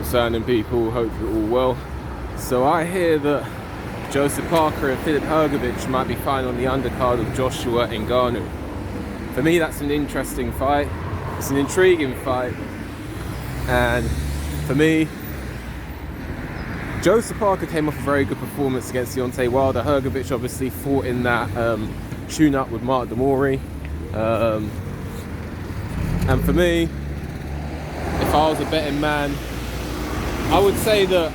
concerning people. Hope you're all well. So I hear that Joseph Parker and Filip Hrgovic might be fighting on the undercard of Joshua Ngannou. For me, that's an interesting fight. It's an intriguing fight. And for me, Joseph Parker came off a very good performance against Deontay Wilder. Hrgovic obviously fought in that tune-up with Mark Demori. And for me, if I was a betting man, I would say that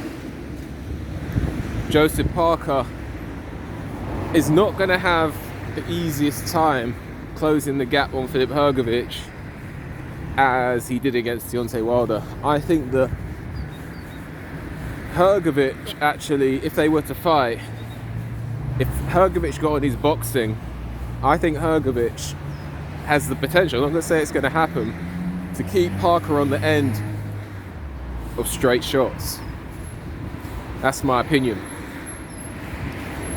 Joseph Parker is not going to have the easiest time closing the gap on Filip Hrgovic as he did against Deontay Wilder. I think that Hrgovic, actually, if they were to fight, if Hrgovic got on his boxing, I think Hrgovic has the potential, I'm not going to say it's going to happen, to keep Parker on the end of straight shots. That's my opinion.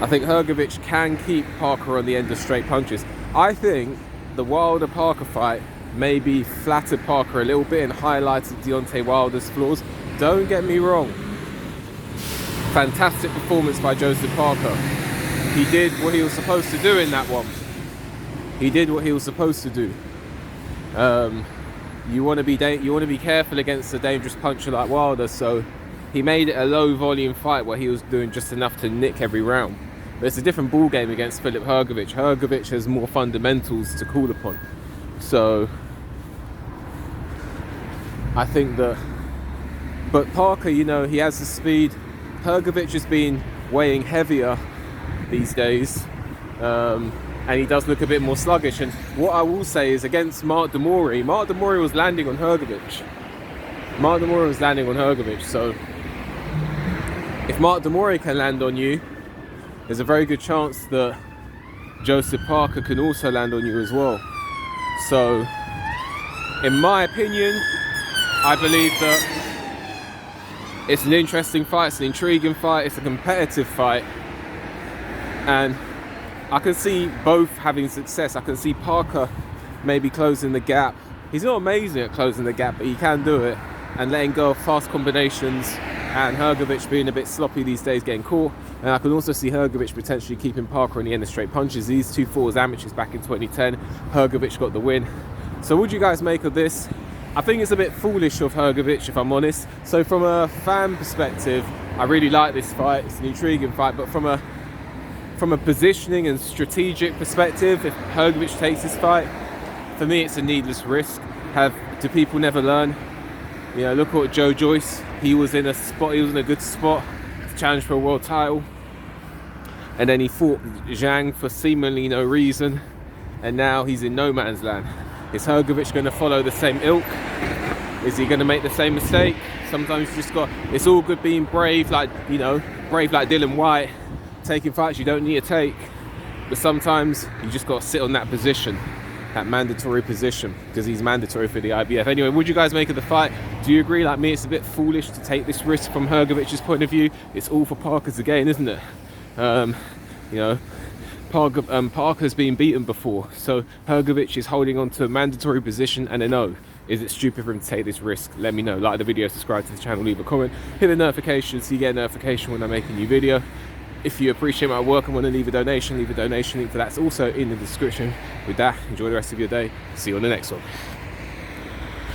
I think Hrgovic can keep Parker on the end of straight punches. I think the Wilder-Parker fight maybe flattered Parker a little bit and highlighted Deontay Wilder's flaws. Don't get me wrong. Fantastic performance by Joseph Parker. He did what he was supposed to do in that one. He did what he was supposed to do. You want to be careful against a dangerous puncher like Wilder, so he made it a low volume fight where he was doing just enough to nick every round. But it's a different ball game against Filip Hrgovic. Hrgovic has more fundamentals to call upon. So I think that, but Parker, you know, he has the speed. Hrgovic has been weighing heavier these days, and he does look a bit more sluggish. And what I will say is, against Mark Demori was landing on Hrgovic. So if Mark Demori can land on you, there's a very good chance that Joseph Parker can also land on you as well. So in my opinion, I believe that it's an interesting fight, it's an intriguing fight, it's a competitive fight, and I can see both having success. I can see Parker maybe closing the gap. He's not amazing at closing the gap, but he can do it, and letting go of fast combinations, and Hrgovic being a bit sloppy these days, getting caught. And I can also see Hrgovic potentially keeping Parker on the end of straight punches. These two fought as amateurs back in 2010. Hrgovic got the win. So what do you guys make of this? I think it's a bit foolish of Hrgovic, if I'm honest. So from a fan perspective, I really like this fight. It's an intriguing fight, but from a positioning and strategic perspective, if Hrgovic takes this fight, for me it's a needless risk. Do people never learn? You know, look at Joe Joyce. He was in a good spot to challenge for a world title, and then he fought Zhang for seemingly no reason, and now he's in no man's land. Is Hrgovic going to follow the same ilk? Is he going to make the same mistake? Sometimes you just it's all good being brave like Dylan White, taking fights you don't need to take, but sometimes you just got to sit on that position, that mandatory position, because he's mandatory for the IBF. Anyway, what do you guys make of the fight? Do you agree, like me, it's a bit foolish to take this risk from Hrgovic's point of view? It's all for Parker's gain, isn't it? Parker's been beaten before, so Hrgovic is holding on to a mandatory position and a no. Is it stupid for him to take this risk? Let me know. Like the video, subscribe to the channel, leave a comment, hit the notification so you get a notification when I make a new video. If you appreciate my work and want to leave a donation link for that's also in the description. With that, enjoy the rest of your day. See you on the next one.